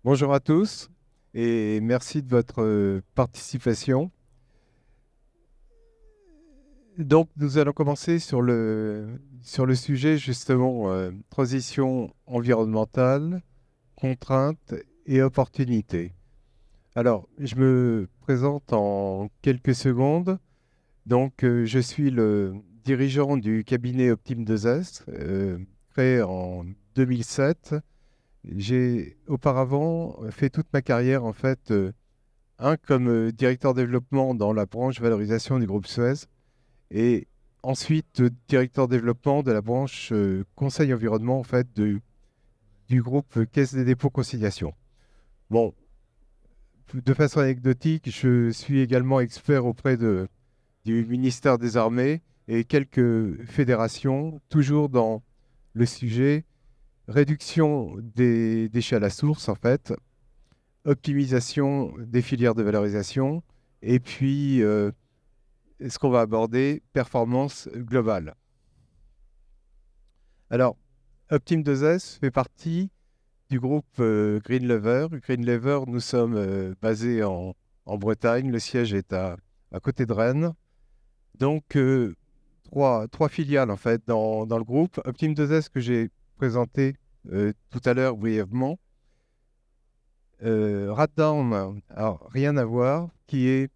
Bonjour à tous et merci de votre participation. Donc, nous allons commencer sur le sujet justement transition environnementale, contraintes et opportunités. Alors, je me présente en quelques secondes. Donc, je suis le dirigeant du cabinet Optime 2S, créé en 2007. J'ai auparavant fait toute ma carrière en fait. Un comme directeur développement dans la branche valorisation du groupe Suez et ensuite directeur développement de la branche conseil environnement en fait du groupe Caisse des dépôts conciliation. Bon, de façon anecdotique, je suis également expert auprès du ministère des Armées et quelques fédérations, toujours dans le sujet réduction des déchets à la source en fait, optimisation des filières de valorisation et puis ce qu'on va aborder, performance globale. Alors, Optime 2S fait partie du groupe Green Lever. Green Lever, nous sommes basés en Bretagne. Le siège est à côté de Rennes. Donc, trois filiales en fait dans le groupe. Optime 2S que j'ai présenté tout à l'heure brièvement. Raddown, alors rien à voir, qui est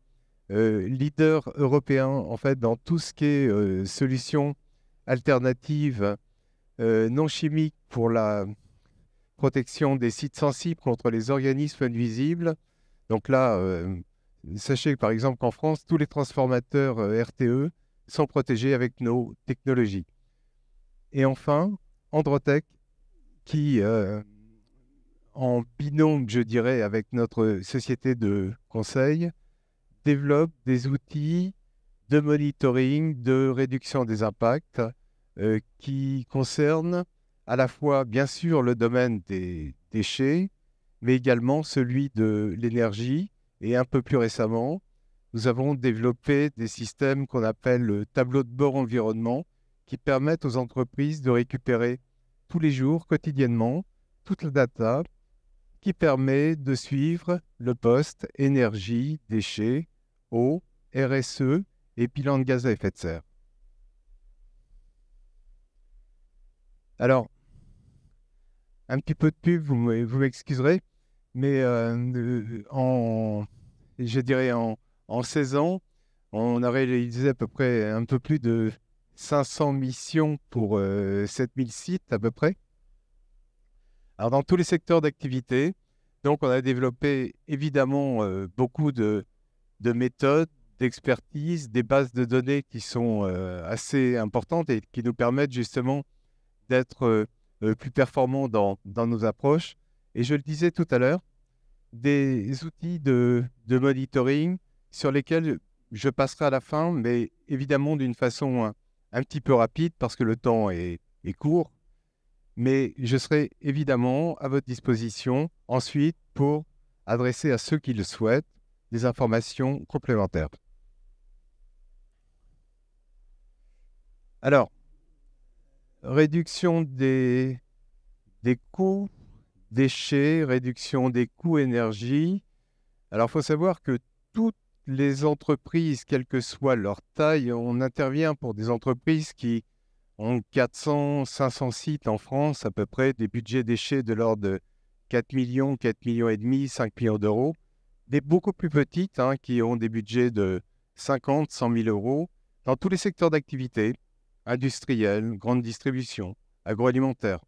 leader européen en fait dans tout ce qui est solutions alternatives non chimiques pour la protection des sites sensibles contre les organismes nuisibles. Donc là, sachez par exemple qu'en France, tous les transformateurs RTE sont protégés avec nos technologies. Et enfin, Androtech, qui, en binôme, je dirais, avec notre société de conseil, développe des outils de monitoring, de réduction des impacts qui concernent à la fois, bien sûr, le domaine des déchets, mais également celui de l'énergie. Et un peu plus récemment, nous avons développé des systèmes qu'on appelle le tableau de bord environnement, qui permettent aux entreprises de récupérer tous les jours, quotidiennement, toute la data qui permet de suivre le poste énergie, déchets, eau, RSE et bilan de gaz à effet de serre. Alors, un petit peu de pub, vous m'excuserez, mais je dirais en 16 ans, on a réalisé à peu près un peu plus de 500 missions pour 7000 sites à peu près. Alors, dans tous les secteurs d'activité, donc on a développé évidemment beaucoup de méthodes, d'expertise, des bases de données qui sont assez importantes et qui nous permettent justement d'être plus performants dans nos approches. Et je le disais tout à l'heure, des outils de monitoring sur lesquels je passerai à la fin, mais évidemment d'une façon un petit peu rapide parce que le temps est court. Mais je serai évidemment à votre disposition ensuite pour adresser à ceux qui le souhaitent des informations complémentaires. Alors, réduction des coûts déchets, réduction des coûts énergie. Alors, il faut savoir que toutes les entreprises, quelle que soit leur taille, on intervient pour des entreprises qui ont 400, 500 sites en France, à peu près, des budgets déchets de l'ordre de 4 millions, 4 millions et demi, 5 millions d'euros. Des beaucoup plus petites qui ont des budgets de 50, 100 000 euros dans tous les secteurs d'activité, industriels, grande distribution, agroalimentaire.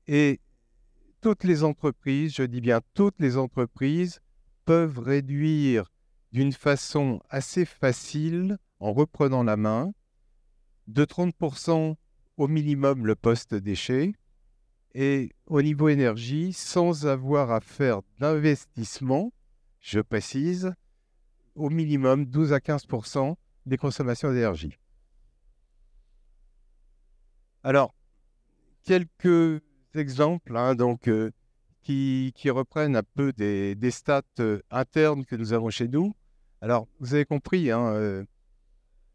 Et toutes les entreprises, je dis bien toutes les entreprises, peuvent réduire d'une façon assez facile, en reprenant la main, de 30% au minimum le poste déchet et au niveau énergie, sans avoir à faire d'investissement, je précise, au minimum 12 à 15% des consommations d'énergie. Alors, quelques exemples qui reprennent un peu des stats internes que nous avons chez nous. Alors, vous avez compris,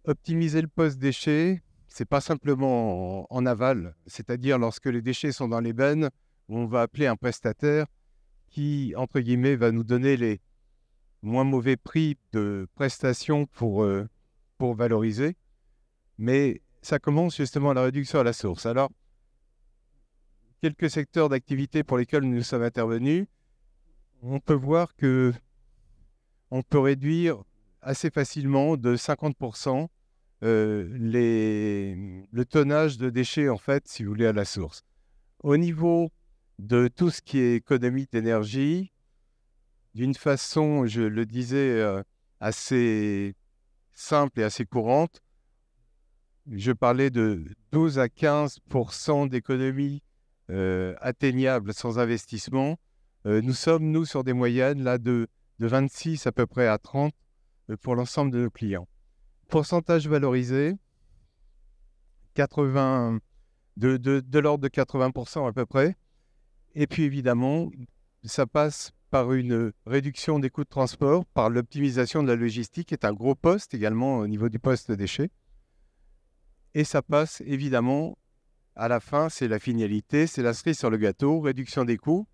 optimiser le post-déchet, c'est pas simplement en aval, c'est-à-dire lorsque les déchets sont dans les bennes, on va appeler un prestataire qui, entre guillemets, va nous donner les moins mauvais prix de prestations pour valoriser. Mais ça commence justement à la réduction à la source. Alors, quelques secteurs d'activité pour lesquels nous sommes intervenus, on peut voir que on peut réduire assez facilement de 50% le tonnage de déchets, en fait, si vous voulez, à la source. Au niveau de tout ce qui est économie d'énergie, d'une façon, je le disais, assez simple et assez courante, je parlais de 12 à 15% d'économie atteignable sans investissement. Nous sommes, nous, sur des moyennes là, de 26 à peu près à 30 pour l'ensemble de nos clients. Pourcentage valorisé, 80, de l'ordre de 80% à peu près. Et puis évidemment, ça passe par une réduction des coûts de transport, par l'optimisation de la logistique, qui est un gros poste également au niveau du poste déchets. Et ça passe évidemment, à la fin, c'est la finalité, c'est la cerise sur le gâteau, réduction des coûts.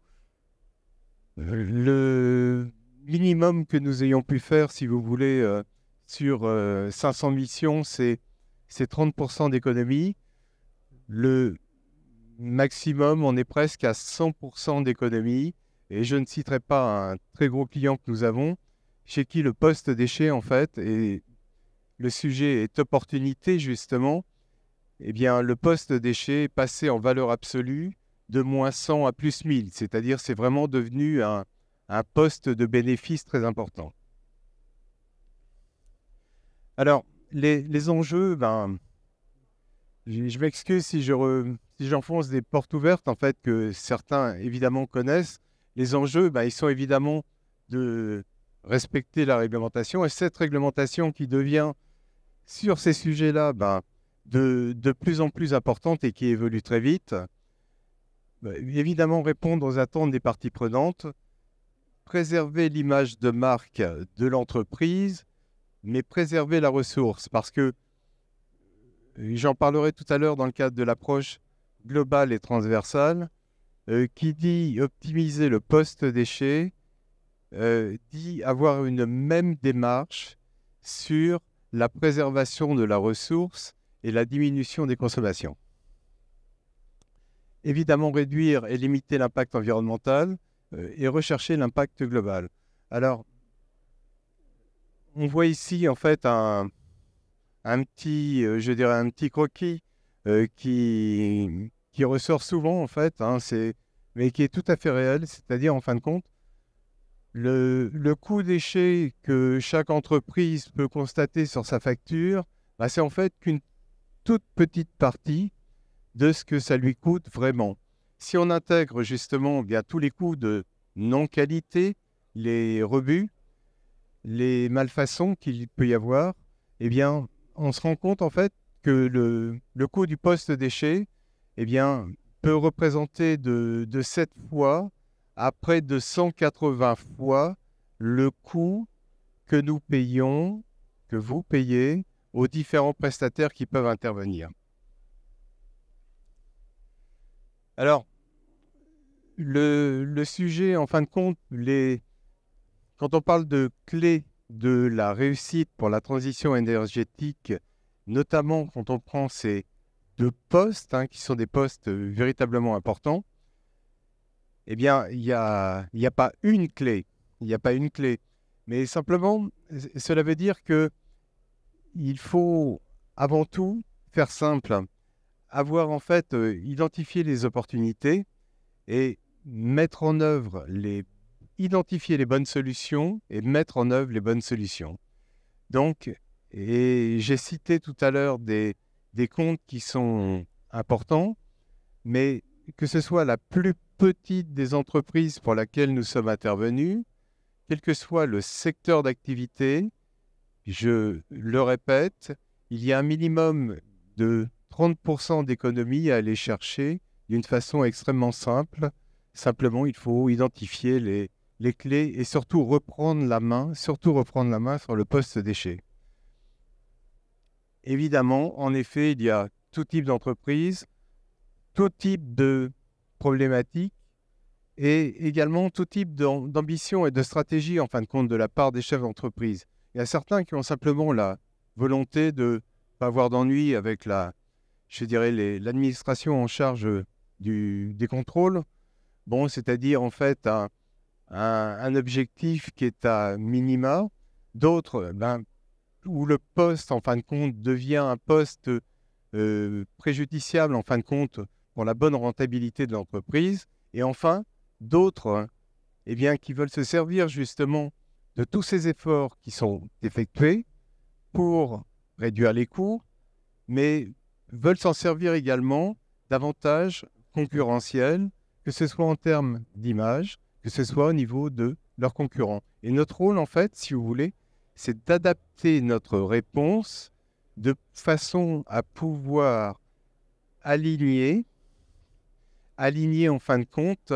Le minimum que nous ayons pu faire, si vous voulez, sur 500 missions, c'est 30% d'économie. Le maximum, on est presque à 100% d'économie. Et je ne citerai pas un très gros client que nous avons, chez qui le poste déchet, en fait, et le sujet est opportunité, justement, eh bien, le poste déchet est passé en valeur absolue de moins 100 à plus 1000. C'est-à-dire, c'est vraiment devenu un poste de bénéfice très important. Alors, les enjeux, je m'excuse si j'enfonce des portes ouvertes, en fait, que certains, évidemment, connaissent. Les enjeux, ils sont évidemment de respecter la réglementation. Et cette réglementation qui devient, sur ces sujets-là, de plus en plus importante et qui évolue très vite. Évidemment, répondre aux attentes des parties prenantes, préserver l'image de marque de l'entreprise, mais préserver la ressource, parce que j'en parlerai tout à l'heure dans le cadre de l'approche globale et transversale, qui dit optimiser le post-déchet, dit avoir une même démarche sur la préservation de la ressource et la diminution des consommations. Évidemment, réduire et limiter l'impact environnemental et rechercher l'impact global. Alors, on voit ici en fait un petit, je dirais un petit croquis qui ressort souvent en fait, mais qui est tout à fait réel, c'est-à-dire en fin de compte, le coût déchet que chaque entreprise peut constater sur sa facture, c'est en fait qu'une toute petite partie de ce que ça lui coûte vraiment. Si on intègre justement bien tous les coûts de non-qualité, les rebuts, les malfaçons qu'il peut y avoir, eh bien, on se rend compte en fait que le coût du post-déchet, eh bien, peut représenter de 7 fois à près de 180 fois le coût que nous payons, que vous payez aux différents prestataires qui peuvent intervenir. Alors, le sujet, en fin de compte, quand on parle de clés de la réussite pour la transition énergétique, notamment quand on prend ces deux postes, qui sont des postes véritablement importants, eh bien, il n'y a pas une clé. Il n'y a pas une clé. Mais simplement, cela veut dire qu'il faut avant tout faire simple, avoir en fait identifié les opportunités et mettre en œuvre identifier les bonnes solutions et mettre en œuvre les bonnes solutions. Donc, et j'ai cité tout à l'heure des comptes qui sont importants, mais que ce soit la plus petite des entreprises pour laquelle nous sommes intervenus, quel que soit le secteur d'activité, je le répète, il y a un minimum de 30% d'économie à aller chercher d'une façon extrêmement simple. Simplement, il faut identifier les clés et surtout reprendre la main sur le post-déchet. Évidemment, en effet, il y a tout type d'entreprise, tout type de problématiques et également tout type d'ambition et de stratégie, en fin de compte, de la part des chefs d'entreprise. Il y a certains qui ont simplement la volonté de ne pas avoir d'ennui avec je dirais, l'administration en charge des contrôles. Bon, c'est-à-dire en fait un objectif qui est à minima. D'autres, où le poste, en fin de compte, devient un poste préjudiciable, en fin de compte, pour la bonne rentabilité de l'entreprise. Et enfin, d'autres, eh bien, qui veulent se servir justement de tous ces efforts qui sont effectués pour réduire les coûts, mais veulent s'en servir également d'avantages concurrentiels, que ce soit en termes d'image, que ce soit au niveau de leurs concurrents. Et notre rôle, en fait, si vous voulez, c'est d'adapter notre réponse de façon à pouvoir aligner en fin de compte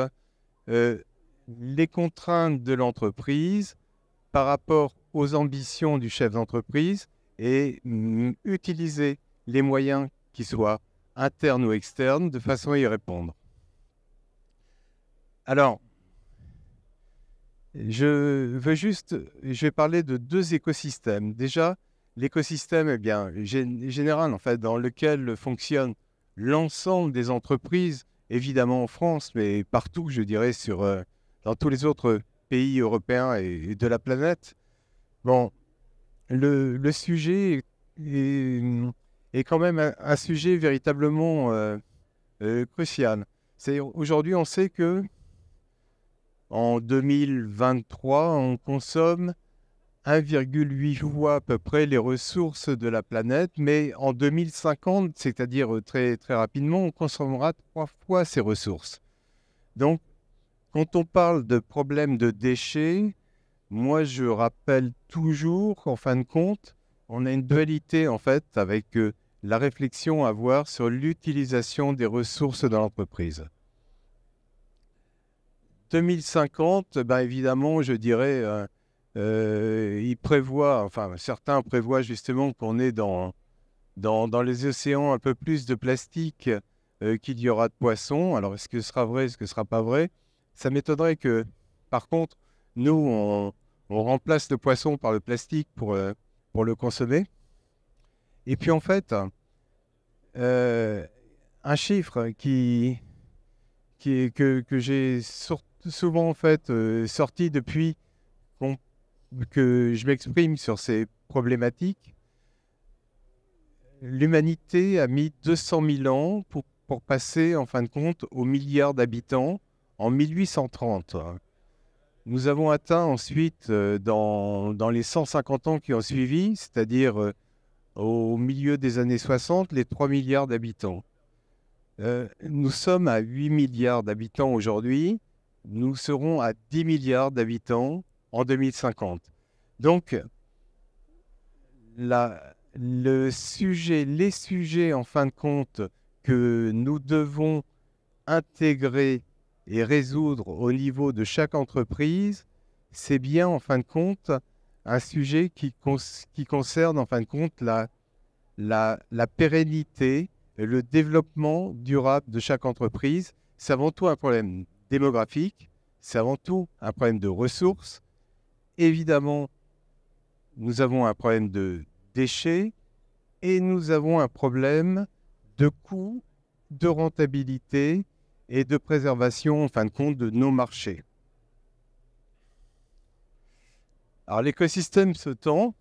les contraintes de l'entreprise par rapport aux ambitions du chef d'entreprise et utiliser les moyens qui soient internes ou externes de façon à y répondre. Alors, je vais parler de deux écosystèmes. Déjà, l'écosystème général, en fait, dans lequel fonctionne l'ensemble des entreprises, évidemment en France, mais partout, je dirais, dans tous les autres pays européens et de la planète. Bon, le sujet est quand même un sujet véritablement crucial. Aujourd'hui, on sait que en 2023, on consomme 1,8 fois à peu près les ressources de la planète, mais en 2050, c'est-à-dire très, très rapidement, on consommera 3 fois ces ressources. Donc, quand on parle de problème de déchets, moi, je rappelle toujours qu'en fin de compte, on a une dualité en fait avec la réflexion à avoir sur l'utilisation des ressources dans l'entreprise. 2050, évidemment, je dirais, certains prévoient justement qu'on est dans les océans un peu plus de plastique qu'il y aura de poissons. Alors, est-ce que ce sera vrai, est-ce que ce ne sera pas vrai? Ça m'étonnerait que, par contre, nous, on remplace le poisson par le plastique pour le consommer. Et puis, en fait, un chiffre que j'ai souvent en fait, sorti depuis que je m'exprime sur ces problématiques. L'humanité a mis 200 000 ans pour passer, en fin de compte, au milliard d'habitants en 1830. Nous avons atteint ensuite, dans les 150 ans qui ont suivi, c'est-à-dire au milieu des années 60, les 3 milliards d'habitants. Nous sommes à 8 milliards d'habitants aujourd'hui. Nous serons à 10 milliards d'habitants en 2050. Donc, les sujets, en fin de compte, que nous devons intégrer et résoudre au niveau de chaque entreprise, c'est bien, en fin de compte, un sujet qui concerne, en fin de compte, la pérennité et le développement durable de chaque entreprise. C'est avant tout un problème démographique, c'est avant tout un problème de ressources. Évidemment, nous avons un problème de déchets et nous avons un problème de coût, de rentabilité et de préservation, en fin de compte, de nos marchés. Alors, l'écosystème se tend.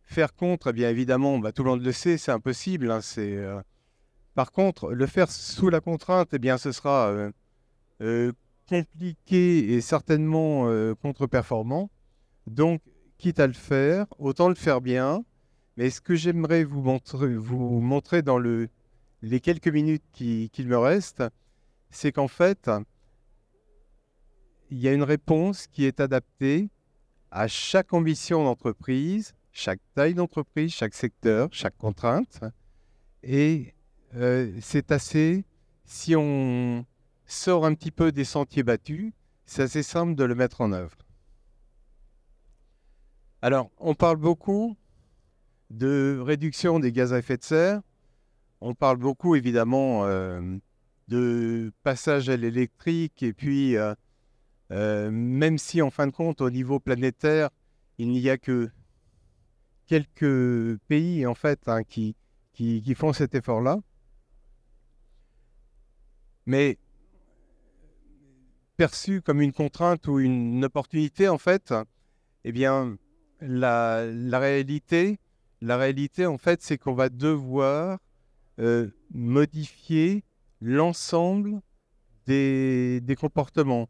Faire contre, bien évidemment, tout le monde le sait, c'est impossible. Par contre, le faire sous la contrainte, ce sera compliqué et certainement contre-performant. Donc, quitte à le faire, autant le faire bien. Mais ce que j'aimerais vous montrer dans les quelques minutes qu'il me reste, c'est qu'en fait, il y a une réponse qui est adaptée à chaque ambition d'entreprise, chaque taille d'entreprise, chaque secteur, chaque contrainte. Et c'est assez, si on sort un petit peu des sentiers battus, c'est assez simple de le mettre en œuvre. Alors, on parle beaucoup de réduction des gaz à effet de serre. On parle beaucoup, évidemment, de passage à l'électrique, et puis même si en fin de compte, au niveau planétaire, il n'y a que quelques pays en fait hein, qui font cet effort-là, mais perçu comme une contrainte ou une opportunité en fait, eh bien la réalité, en fait, c'est qu'on va devoir modifier l'ensemble des comportements.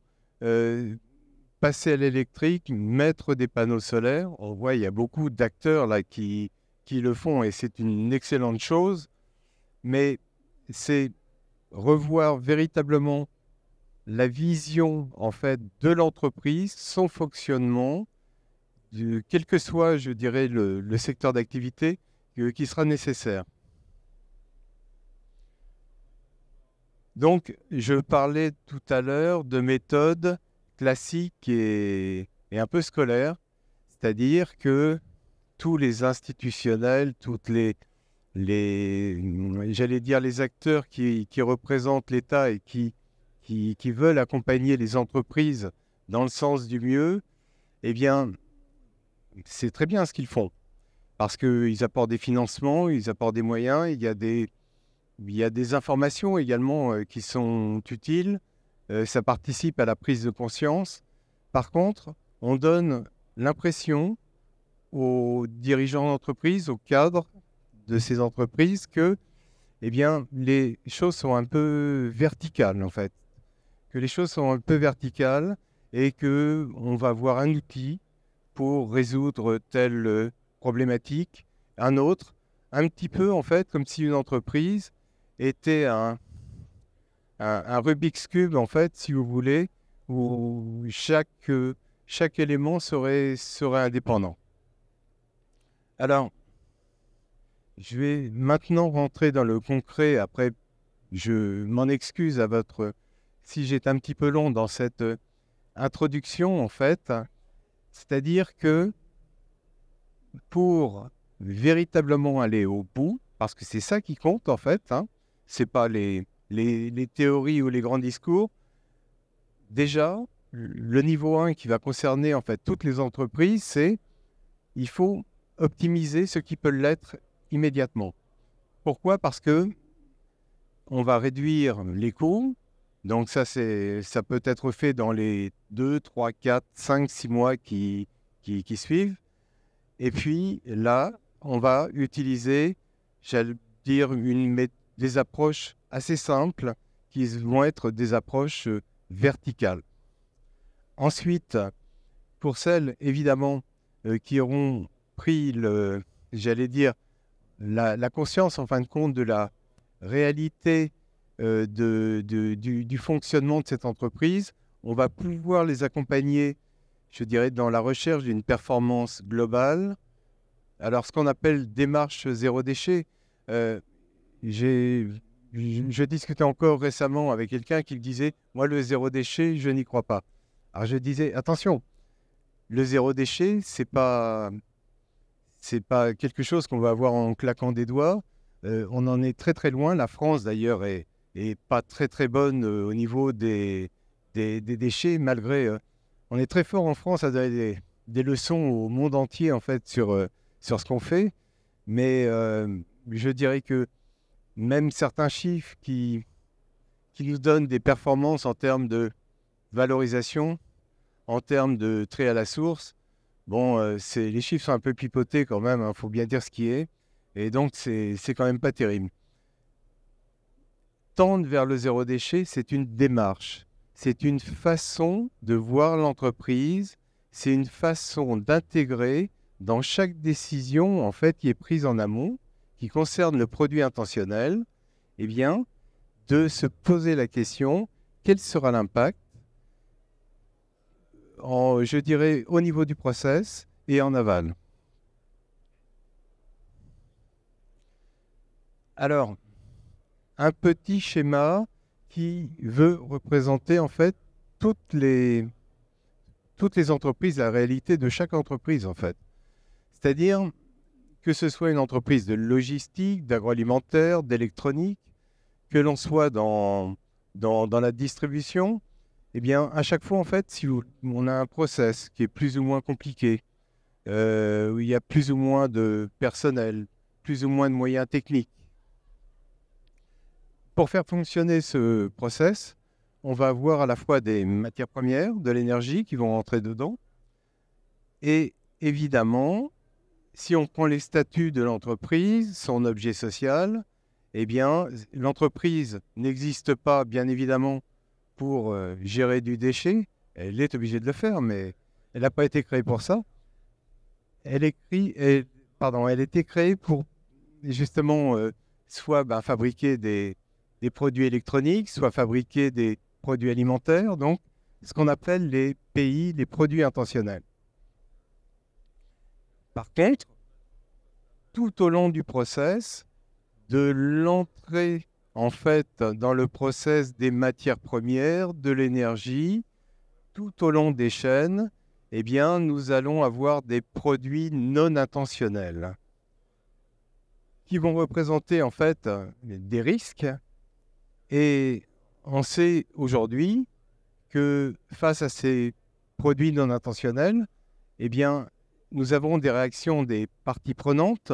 Passer à l'électrique, mettre des panneaux solaires. On voit, il y a beaucoup d'acteurs là qui le font et c'est une excellente chose. Mais c'est revoir véritablement la vision en fait de l'entreprise, son fonctionnement, quel que soit, je dirais, le secteur d'activité qui sera nécessaire. Donc, je parlais tout à l'heure de méthodes classiques et un peu scolaires, c'est-à-dire que tous les institutionnels, toutes j'allais dire les acteurs qui représentent l'État et qui veulent accompagner les entreprises dans le sens du mieux, eh bien, c'est très bien ce qu'ils font. Parce qu'ils apportent des financements, ils apportent des moyens, il y a des informations également qui sont utiles, ça participe à la prise de conscience. Par contre, on donne l'impression aux dirigeants d'entreprise, aux cadres de ces entreprises que eh bien, les choses sont un peu verticales en fait. Que les choses sont un peu verticales et qu'on va avoir un outil pour résoudre telle problématique, un autre, un petit peu en fait comme si une entreprise était un Rubik's Cube en fait, si vous voulez, où chaque élément serait indépendant. Alors, je vais maintenant rentrer dans le concret. Après, je m'en excuse si j'étais un petit peu long dans cette introduction, en fait. C'est-à-dire que pour véritablement aller au bout, parce que c'est ça qui compte, en fait, hein, c'est pas les théories ou les grands discours. Déjà, le niveau 1 qui va concerner, en fait, toutes les entreprises, c'est il faut optimiser ce qui peut l'être immédiatement. Pourquoi? Parce que on va réduire les coûts. Donc ça peut être fait dans les 2, 3, 4, 5, 6 mois qui suivent. Et puis là, on va utiliser, j'allais dire, des approches assez simples qui vont être des approches verticales. Ensuite, pour celles, évidemment, qui auront pris j'allais dire, la conscience, en fin de compte, de la réalité du fonctionnement de cette entreprise, on va pouvoir les accompagner, je dirais, dans la recherche d'une performance globale. Alors, ce qu'on appelle démarche zéro déchet, je discutais encore récemment avec quelqu'un qui me disait « Moi, le zéro déchet, je n'y crois pas ». Alors, je disais « Attention, le zéro déchet, c'est pas quelque chose qu'on va avoir en claquant des doigts. On en est très très loin. La France d'ailleurs est pas très très bonne au niveau des déchets, malgré on est très fort en France à donner des leçons au monde entier en fait sur ce qu'on fait. Mais je dirais que même certains chiffres qui nous donnent des performances en termes de valorisation, en termes de trait à la source, bon, les chiffres sont un peu pipotés quand même, hein, faut bien dire ce qui est. Et donc, c'est quand même pas terrible. Tendre vers le zéro déchet, c'est une démarche. C'est une façon de voir l'entreprise. C'est une façon d'intégrer dans chaque décision, en fait, qui est prise en amont, qui concerne le produit intentionnel, eh bien, de se poser la question, quel sera l'impact, je dirais, au niveau du process et en aval. Alors, un petit schéma qui veut représenter en fait toutes les entreprises, la réalité de chaque entreprise en fait. C'est-à-dire que ce soit une entreprise de logistique, d'agroalimentaire, d'électronique, que l'on soit dans dans la distribution, eh bien, à chaque fois, en fait, si on a un process qui est plus ou moins compliqué, où il y a plus ou moins de personnel, plus ou moins de moyens techniques, pour faire fonctionner ce process, on va avoir à la fois des matières premières, de l'énergie qui vont rentrer dedans, et évidemment, si on prend les statuts de l'entreprise, son objet social, eh bien, l'entreprise n'existe pas, bien évidemment, pour gérer du déchet. Elle est obligée de le faire, mais elle n'a pas été créée pour ça. Elle a été créée pour, justement, soit fabriquer des produits électroniques, soit fabriquer des produits alimentaires, donc ce qu'on appelle les PI, les produits intentionnels. Par contre, tout au long du process, de l'entrée en fait dans le process des matières premières, de l'énergie, tout au long des chaînes, eh bien, nous allons avoir des produits non intentionnels qui vont représenter en fait des risques. Et on sait aujourd'hui que face à ces produits non intentionnels, eh bien, nous avons des réactions des parties prenantes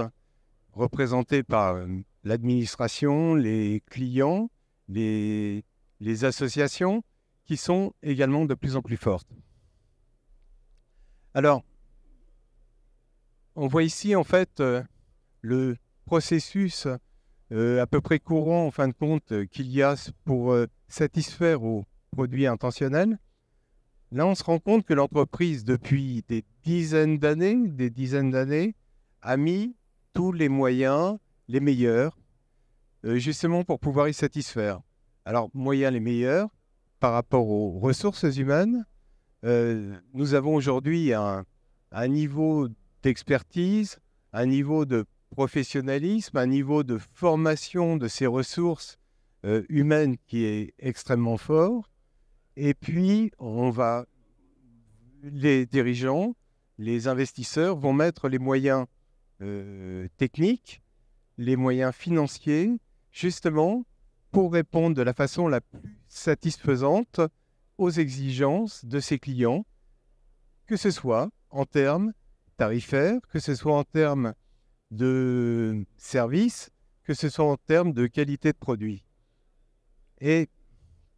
représentées par l'administration, les clients, les associations, qui sont également de plus en plus fortes. Alors, on voit ici en fait le processus à peu près courant en fin de compte qu'il y a pour satisfaire aux produits intentionnels. Là, on se rend compte que l'entreprise, depuis des dizaines d'années, a mis tous les moyens, les meilleurs, justement pour pouvoir y satisfaire. Alors, moyens les meilleurs par rapport aux ressources humaines. Nous avons aujourd'hui un niveau d'expertise, un niveau de professionnalisme, un niveau de formation de ces ressources humaines qui est extrêmement fort. Et puis, les dirigeants, les investisseurs vont mettre les moyens techniques, les moyens financiers, justement pour répondre de la façon la plus satisfaisante aux exigences de ses clients, que ce soit en termes tarifaires, que ce soit en termes de services, que ce soit en termes de qualité de produit. Et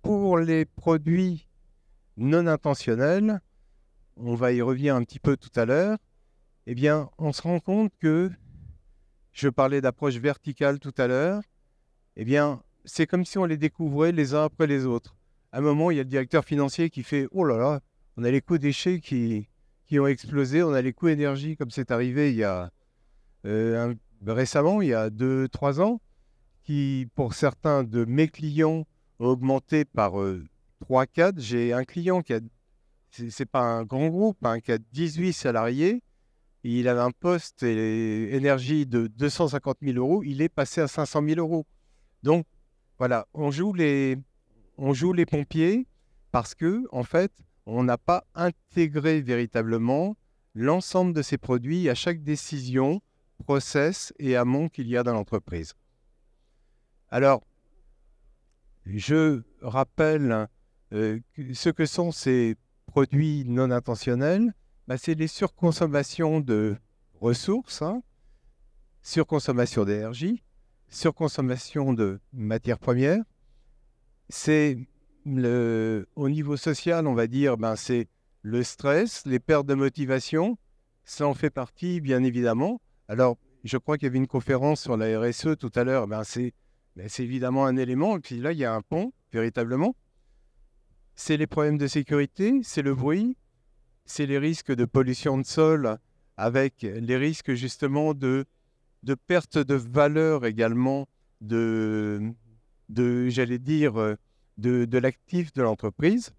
pour les produits non intentionnels, on va y revenir un petit peu tout à l'heure, eh bien, on se rend compte que, je parlais d'approche verticale tout à l'heure, eh bien, c'est comme si on les découvrait les uns après les autres. À un moment, il y a le directeur financier qui fait « Oh là là, on a les coûts déchets qui ont explosé, on a les coûts énergie comme c'est arrivé il y a récemment, il y a 2-3 ans, qui, pour certains de mes clients, ont augmenté par 3-4. J'ai un client qui a, c'est pas un grand groupe, hein, qui a 18 salariés. Il avait un poste énergie de 250 000 euros. Il est passé à 500 000 euros. Donc, voilà, on joue les pompiers parce que, en fait, on n'a pas intégré véritablement l'ensemble de ces produits à chaque décision, process et amont qu'il y a dans l'entreprise. Alors, je rappelle ce que sont ces produits non intentionnels. C'est les surconsommations de ressources, surconsommation d'énergie, surconsommation de matières premières. C'est au niveau social, on va dire, c'est le stress, les pertes de motivation. Ça en fait partie, bien évidemment. Alors, je crois qu'il y avait une conférence sur la RSE tout à l'heure. C'est évidemment un élément. Et puis là, il y a un pont, véritablement. C'est les problèmes de sécurité, c'est le bruit, c'est les risques de pollution de sol avec les risques justement de perte de valeur également j'allais dire, de l'actif de l'entreprise.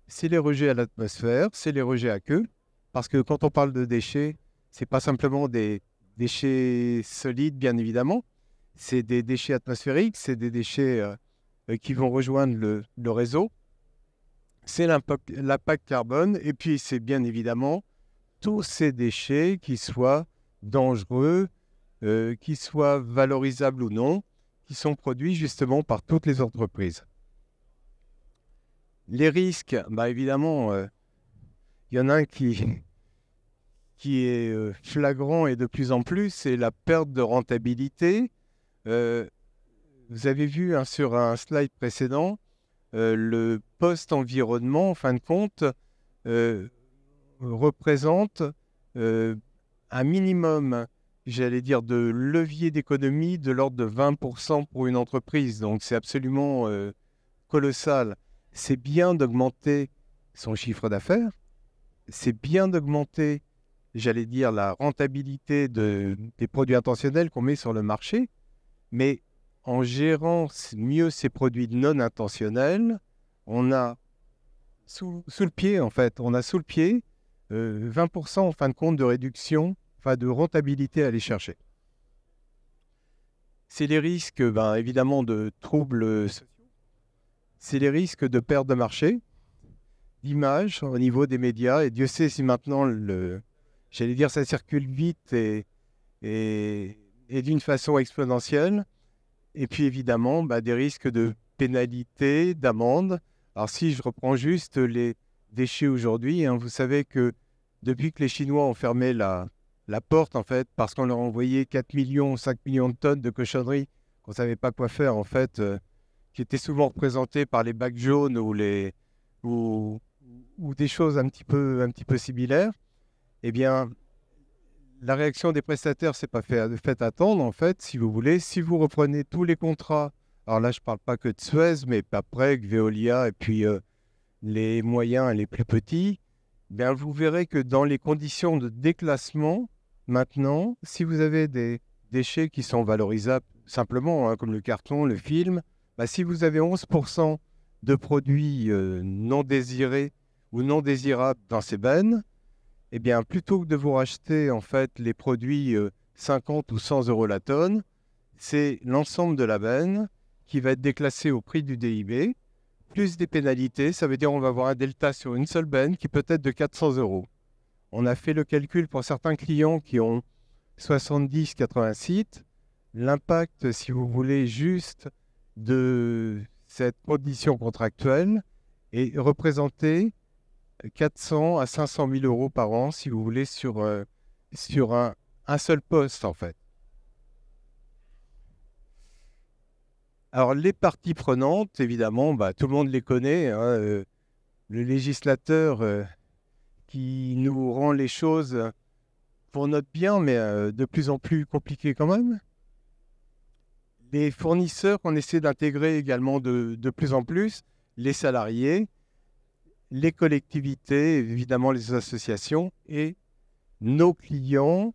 C'est les rejets à l'atmosphère, c'est les rejets à queue. Parce que quand on parle de déchets, ce n'est pas simplement des déchets solides, bien évidemment. C'est des déchets atmosphériques, c'est des déchets qui vont rejoindre le réseau. C'est l'impact carbone. Et puis, c'est bien évidemment tous ces déchets qui soient dangereux, qui soient valorisables ou non, qui sont produits justement par toutes les entreprises. Les risques, bah évidemment, il y en a un qui est flagrant et de plus en plus, c'est la perte de rentabilité. Euh, Vous avez vu hein, sur un slide précédent, le post-environnement, en fin de compte, euh, représente un minimum, j'allais dire, de levier d'économie de l'ordre de 20% pour une entreprise. Donc, c'est absolument colossal. C'est bien d'augmenter son chiffre d'affaires, c'est bien d'augmenter, j'allais dire, la rentabilité des produits intentionnels qu'on met sur le marché, mais en gérant mieux ces produits non intentionnels, on a sous le pied, en fait, on a sous le pied 20% en fin de compte de réduction, enfin de rentabilité à aller chercher. C'est les risques, ben, évidemment, de troubles sociaux, c'est les risques de perte de marché, d'image au niveau des médias, et Dieu sait si maintenant, j'allais dire, ça circule vite et d'une façon exponentielle. Et puis évidemment, bah, des risques de pénalité, d'amende. Alors si je reprends juste les déchets aujourd'hui, hein, vous savez que depuis que les Chinois ont fermé la porte, en fait, parce qu'on leur a envoyé 4 millions, 5 millions de tonnes de cochonneries qu'on ne savait pas quoi faire, en fait, qui étaient souvent représentées par les bacs jaunes ou, ou des choses un petit peu similaires, eh bien, la réaction des prestataires s'est pas fait attendre, en fait, si vous voulez. Si vous reprenez tous les contrats, alors là, je ne parle pas que de Suez, mais Paprec, Veolia et puis les moyens et les plus petits, bien, vous verrez que dans les conditions de déclassement, maintenant, si vous avez des déchets qui sont valorisables simplement, hein, comme le carton, le film, bah, si vous avez 11% de produits non désirés ou non désirables dans ces bennes, eh bien, plutôt que de vous racheter en fait les produits 50 ou 100 euros la tonne, c'est l'ensemble de la benne qui va être déclassé au prix du DIB, plus des pénalités. Ça veut dire qu'on va avoir un delta sur une seule benne qui peut être de 400 euros. On a fait le calcul pour certains clients qui ont 70-80 sites. L'impact, si vous voulez, juste de cette condition contractuelle est représenté 400 à 500 000 euros par an, si vous voulez, sur un seul poste, en fait. Alors, les parties prenantes, évidemment, bah, tout le monde les connaît, hein, le législateur qui nous rend les choses pour notre bien, mais de plus en plus compliquées quand même. Les fournisseurs qu'on essaie d'intégrer également de plus en plus, les salariés, les collectivités, évidemment les associations et nos clients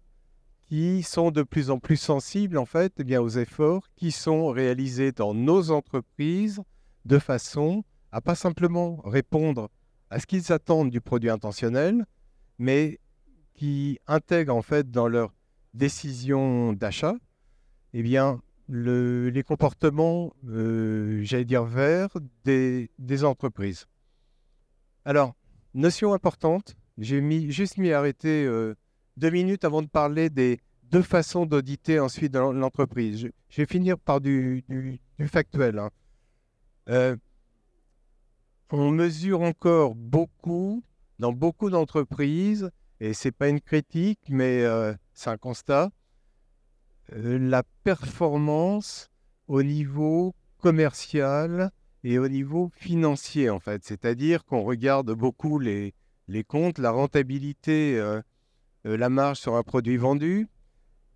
qui sont de plus en plus sensibles en fait eh bien, aux efforts qui sont réalisés dans nos entreprises de façon à pas simplement répondre à ce qu'ils attendent du produit intentionnel, mais qui intègrent en fait dans leurs décisions d'achat eh bien, les comportements, j'allais dire, verts des entreprises. Alors, notion importante, juste m'y arrêter 2 minutes avant de parler des deux façons d'auditer ensuite dans l'entreprise. Je vais finir par du factuel, hein. Euh, on mesure encore beaucoup, dans beaucoup d'entreprises, et ce n'est pas une critique, mais c'est un constat, la performance au niveau commercial et au niveau financier, en fait. C'est-à-dire qu'on regarde beaucoup les comptes, la rentabilité, la marge sur un produit vendu,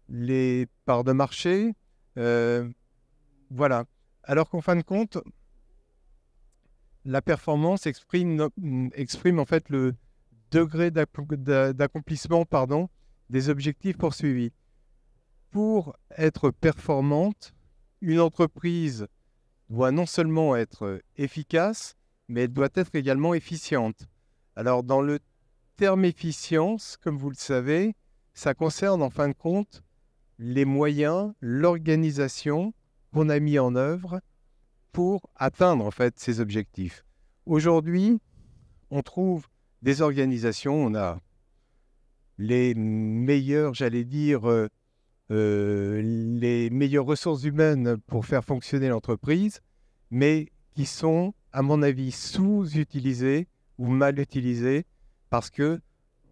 les parts de marché, voilà. Alors qu'en fin de compte, la performance exprime en fait le degré d'accomplissement, pardon, des objectifs poursuivis. Pour être performante, une entreprise doit non seulement être efficace, mais elle doit être également efficiente. Alors, dans le terme efficience, comme vous le savez, ça concerne en fin de compte les moyens, l'organisation qu'on a mis en œuvre pour atteindre en fait ces objectifs. Aujourd'hui, on trouve des organisations, on a les meilleurs, j'allais dire, les meilleures ressources humaines pour faire fonctionner l'entreprise, mais qui sont à mon avis, sous-utilisées ou mal utilisées parce que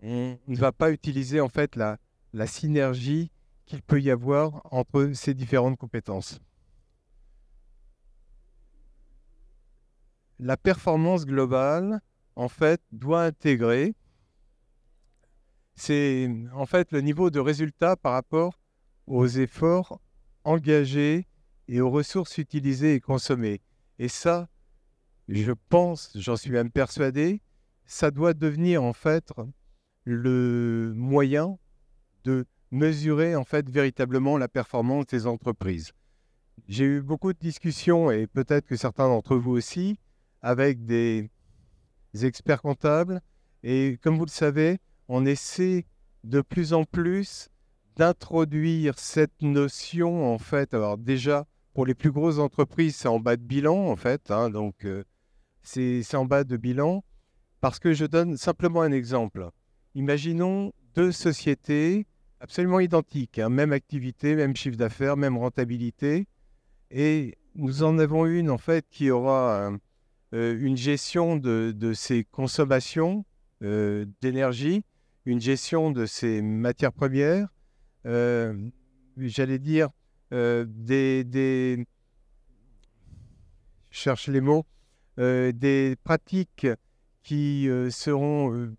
on ne va pas utiliser en fait la synergie qu'il peut y avoir entre ces différentes compétences. La performance globale, en fait, doit intégrer, c'est en fait le niveau de résultat par rapport aux efforts engagés et aux ressources utilisées et consommées. Et ça, je pense, j'en suis même persuadé, ça doit devenir en fait le moyen de mesurer en fait véritablement la performance des entreprises. J'ai eu beaucoup de discussions, et peut-être que certains d'entre vous aussi, avec des experts comptables. Et comme vous le savez, on essaie de plus en plus d'introduire cette notion, en fait. Alors déjà, pour les plus grosses entreprises, c'est en bas de bilan, en fait. Donc, c'est en bas de bilan. Parce que je donne simplement un exemple. Imaginons deux sociétés absolument identiques, même activité, même chiffre d'affaires, même rentabilité. Et nous en avons une, en fait, qui aura une gestion de ses consommations d'énergie, une gestion de ses matières premières, j'allais dire, je cherche les mots, des pratiques qui seront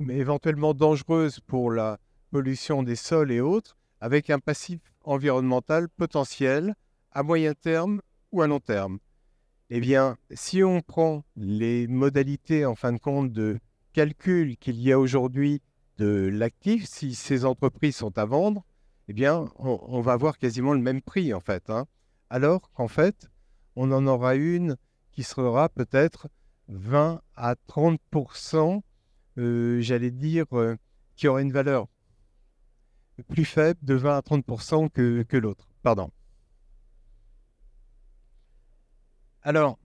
éventuellement dangereuses pour la pollution des sols et autres, avec un passif environnemental potentiel à moyen terme ou à long terme. Eh bien, si on prend les modalités, en fin de compte, de calcul qu'il y a aujourd'hui de l'actif, si ces entreprises sont à vendre, eh bien, on va avoir quasiment le même prix, en fait. Alors qu'en fait, on en aura une qui sera peut-être 20 à 30%, j'allais dire, qui aura une valeur plus faible de 20 à 30% que l'autre. Pardon. Alors,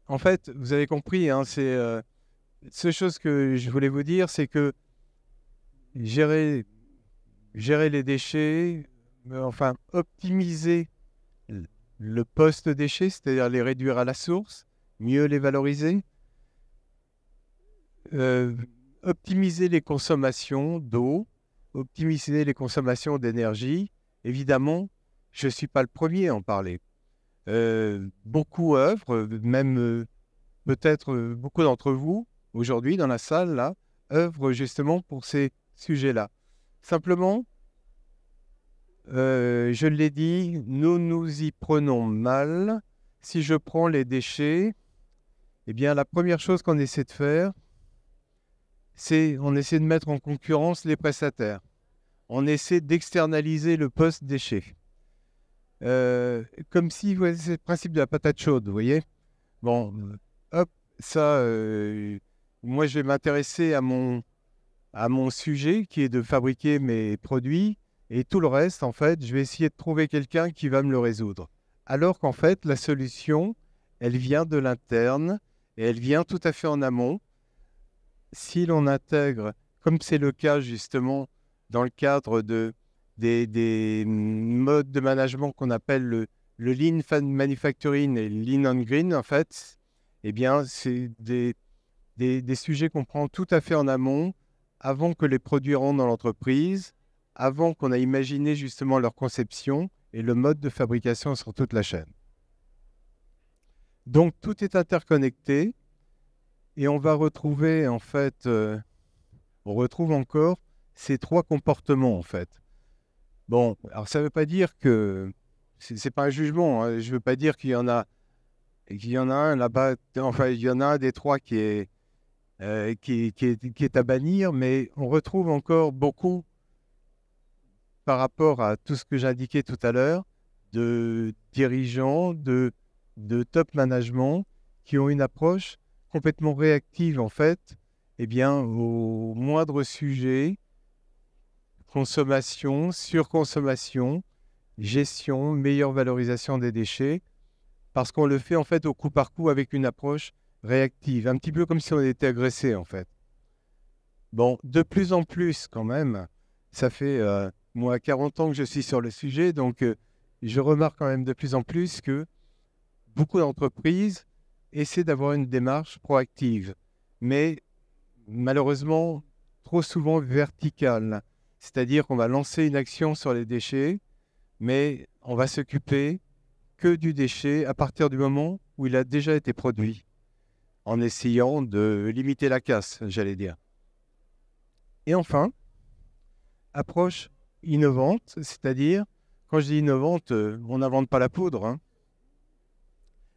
en fait, vous avez compris, c'est seule chose que je voulais vous dire, c'est que gérer les déchets, enfin, optimiser le post-déchet, c'est-à-dire les réduire à la source, mieux les valoriser, optimiser les consommations d'eau, optimiser les consommations d'énergie. Évidemment, je ne suis pas le premier à en parler. Beaucoup œuvrent, même peut-être beaucoup d'entre vous, aujourd'hui, dans la salle, là, œuvrent justement pour ces sujets-là. Simplement, je l'ai dit, nous nous y prenons mal. Si je prends les déchets, eh bien, la première chose qu'on essaie de faire, c'est on essaie de mettre en concurrence les prestataires. On essaie d'externaliser le post-déchet. Comme si, c'est le principe de la patate chaude, vous voyez. Bon, hop, ça, moi, je vais m'intéresser à mon sujet qui est de fabriquer mes produits, et tout le reste, en fait, je vais essayer de trouver quelqu'un qui va me le résoudre. Alors qu'en fait, la solution, elle vient de l'interne et elle vient tout à fait en amont. Si l'on intègre, comme c'est le cas justement dans le cadre des modes de management qu'on appelle le Lean Manufacturing et le Lean on Green, en fait, eh bien, c'est des sujets qu'on prend tout à fait en amont, avant que les produits rentrent dans l'entreprise, avant qu'on ait imaginé justement leur conception et le mode de fabrication sur toute la chaîne. Donc, tout est interconnecté et on va retrouver, en fait, on retrouve encore ces trois comportements, en fait. Bon, alors ça ne veut pas dire que, c'est pas un jugement, je ne veux pas dire qu'il y en a un là-bas, enfin, il y en a un des trois qui est à bannir, mais on retrouve encore beaucoup, par rapport à tout ce que j'indiquais tout à l'heure, de dirigeants, de top management qui ont une approche complètement réactive, en fait, eh bien, au moindre sujet, consommation, surconsommation, gestion, meilleure valorisation des déchets, parce qu'on le fait en fait au coup par coup avec une approche réactive, un petit peu comme si on était agressé, en fait. Bon, de plus en plus quand même, ça fait moi 40 ans que je suis sur le sujet, donc je remarque quand même de plus en plus que beaucoup d'entreprises essaie d'avoir une démarche proactive, mais malheureusement trop souvent verticale. C'est-à-dire qu'on va lancer une action sur les déchets, mais on va s'occuper que du déchet à partir du moment où il a déjà été produit, en essayant de limiter la casse, j'allais dire. Et enfin, approche innovante, c'est-à-dire, quand je dis innovante, on n'invente pas la poudre, hein,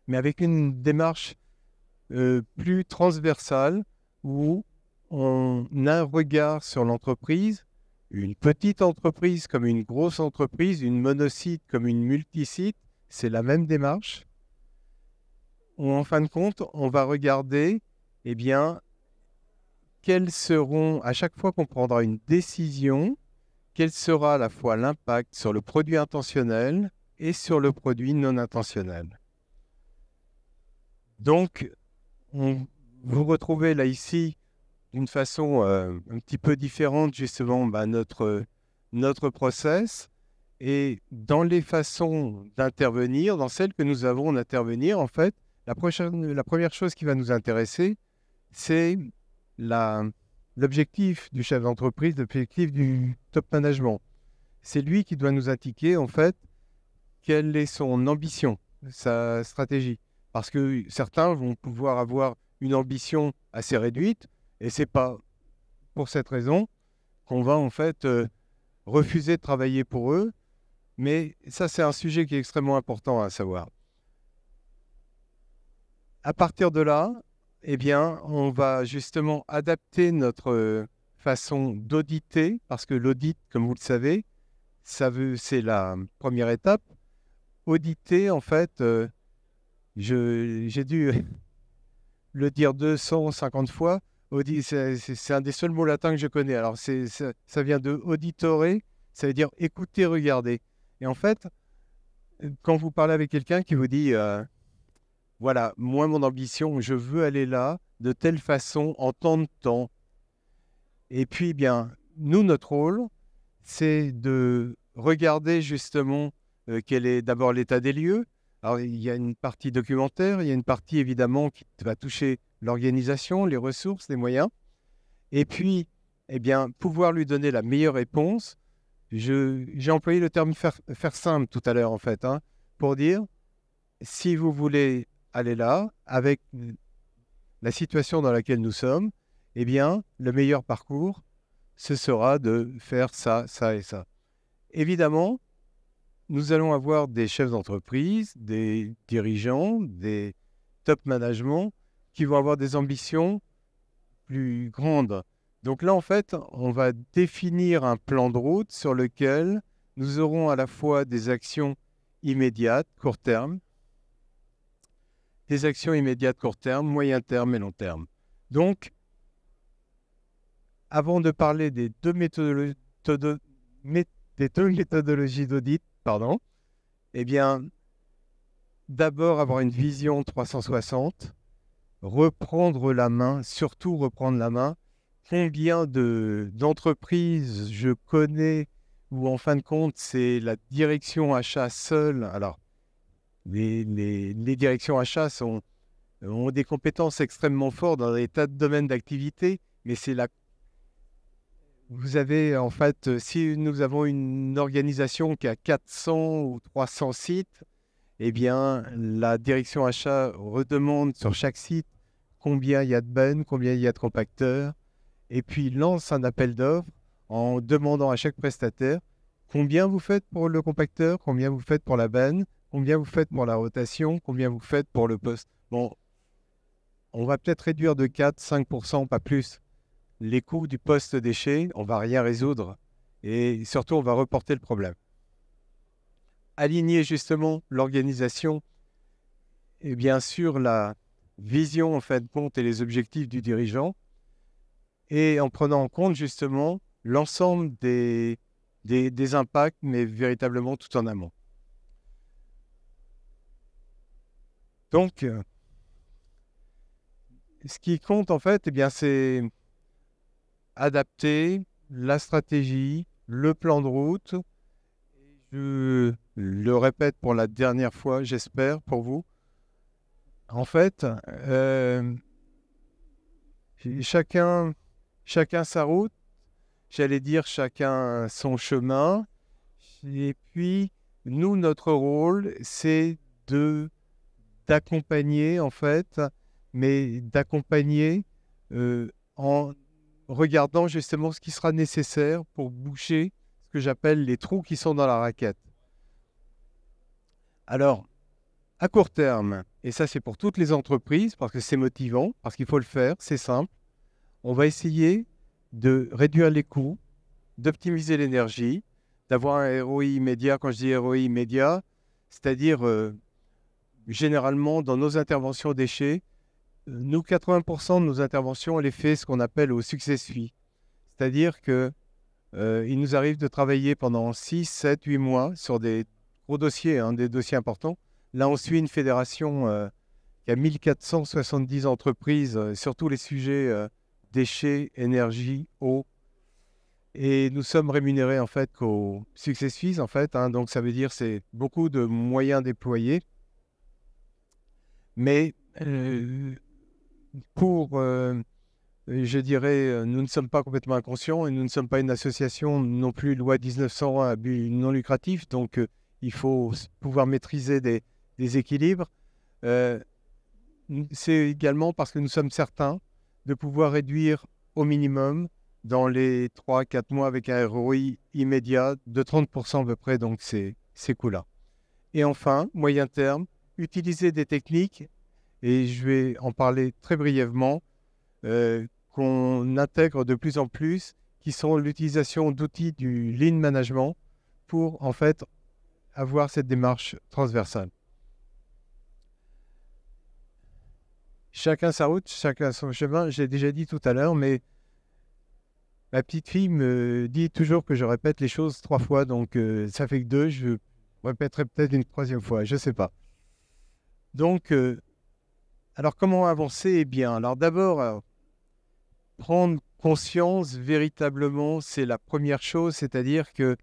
mais avec une démarche plus transversale où on a un regard sur l'entreprise, une petite entreprise comme une grosse entreprise, une monosite comme une multisite, c'est la même démarche. Où en fin de compte, on va regarder, eh bien, quels seront, à chaque fois qu'on prendra une décision, quel sera à la fois l'impact sur le produit intentionnel et sur le produit non intentionnel. Donc, vous retrouvez là ici, d'une façon un petit peu différente, justement, notre process. Et dans les façons d'intervenir, dans celles que nous avons d'intervenir, en fait, la première chose qui va nous intéresser, c'est l'objectif du chef d'entreprise, l'objectif du top management. C'est lui qui doit nous indiquer, en fait, quelle est son ambition, sa stratégie. Parce que certains vont pouvoir avoir une ambition assez réduite, et ce n'est pas pour cette raison qu'on va, en fait, refuser de travailler pour eux. Mais ça, c'est un sujet qui est extrêmement important à savoir. À partir de là, eh bien, on va justement adapter notre façon d'auditer, parce que l'audit, comme vous le savez, c'est la première étape. Auditer, en fait, j'ai dû le dire 250 fois. C'est un des seuls mots latins que je connais. Alors, ça vient de auditore, ça veut dire écouter, regarder. Et en fait, quand vous parlez avec quelqu'un qui vous dit voilà, moi, mon ambition, je veux aller là de telle façon, en tant de temps. Et puis, bien, nous, notre rôle, c'est de regarder justement quel est d'abord l'état des lieux. Alors, il y a une partie documentaire, il y a une partie évidemment qui va toucher l'organisation, les ressources, les moyens. Et puis, eh bien, pouvoir lui donner la meilleure réponse. J'ai employé le terme faire simple tout à l'heure, en fait, hein, pour dire, si vous voulez aller là, avec la situation dans laquelle nous sommes, eh bien, le meilleur parcours, ce sera de faire ça, ça et ça. Évidemment, nous allons avoir des chefs d'entreprise, des dirigeants, des top management qui vont avoir des ambitions plus grandes. Donc là, en fait, on va définir un plan de route sur lequel nous aurons à la fois des actions immédiates, court terme, des actions immédiates court terme, moyen terme et long terme. Donc, avant de parler des deux méthodologies d'audit, eh bien, d'abord avoir une vision 360, reprendre la main, surtout reprendre la main. Combien d'entreprises je connais où, en fin de compte, c'est la direction achat seule. Alors, les directions achats ont des compétences extrêmement fortes dans des tas de domaines d'activité, mais vous avez, en fait, si nous avons une organisation qui a 400 ou 300 sites, eh bien, la direction achat redemande sur chaque site combien il y a de bennes, combien il y a de compacteurs, et puis lance un appel d'offres en demandant à chaque prestataire combien vous faites pour le compacteur, combien vous faites pour la benne, combien vous faites pour la rotation, combien vous faites pour le poste. Bon, on va peut-être réduire de 4-5%, pas plus. Les coûts du poste déchet, on ne va rien résoudre. Et surtout, on va reporter le problème. Aligner justement l'organisation et bien sûr la vision en fin de compte et les objectifs du dirigeant, et en prenant en compte justement l'ensemble des impacts, mais véritablement tout en amont. Donc, ce qui compte en fait, eh bien, c'est adapter la stratégie, le plan de route. Je le répète pour la dernière fois, j'espère, pour vous. En fait, chacun sa route, j'allais dire chacun son chemin. Et puis, nous, notre rôle, c'est de d'accompagner, en fait, mais d'accompagner en regardant justement ce qui sera nécessaire pour boucher ce que j'appelle les trous qui sont dans la raquette. Alors, à court terme, et ça c'est pour toutes les entreprises, parce que c'est motivant, parce qu'il faut le faire, c'est simple, on va essayer de réduire les coûts, d'optimiser l'énergie, d'avoir un ROI immédiat. Quand je dis ROI immédiat, c'est-à-dire généralement dans nos interventions déchets, nous, 80% de nos interventions, on les fait ce qu'on appelle au success fee. C'est-à-dire que il nous arrive de travailler pendant 6, 7, 8 mois sur des gros dossiers, hein, des dossiers importants. Là, on suit une fédération qui a 1470 entreprises sur tous les sujets déchets, énergie, eau. Et nous sommes rémunérés en fait qu'au success fees, en fait. Hein, donc, ça veut dire c'est beaucoup de moyens déployés. Mais je dirais, nous ne sommes pas complètement inconscients et nous ne sommes pas une association non plus loi 1901 à but non lucratif. Donc, il faut pouvoir maîtriser des équilibres. C'est également parce que nous sommes certains de pouvoir réduire au minimum dans les 3-4 mois avec un ROI immédiat de 30% à peu près, donc ces coûts-là. Et enfin, moyen terme, utiliser des techniques, et je vais en parler très brièvement, qu'on intègre de plus en plus, qui sont l'utilisation d'outils du Lean Management pour en fait avoir cette démarche transversale. Chacun sa route, chacun son chemin, j'ai déjà dit tout à l'heure, mais ma petite fille me dit toujours que je répète les choses 3 fois, donc ça fait que 2, je répéterai peut-être une 3e fois, je ne sais pas. Donc, alors comment avancer? Eh bien, alors d'abord, prendre conscience véritablement, c'est la première chose, c'est-à-dire que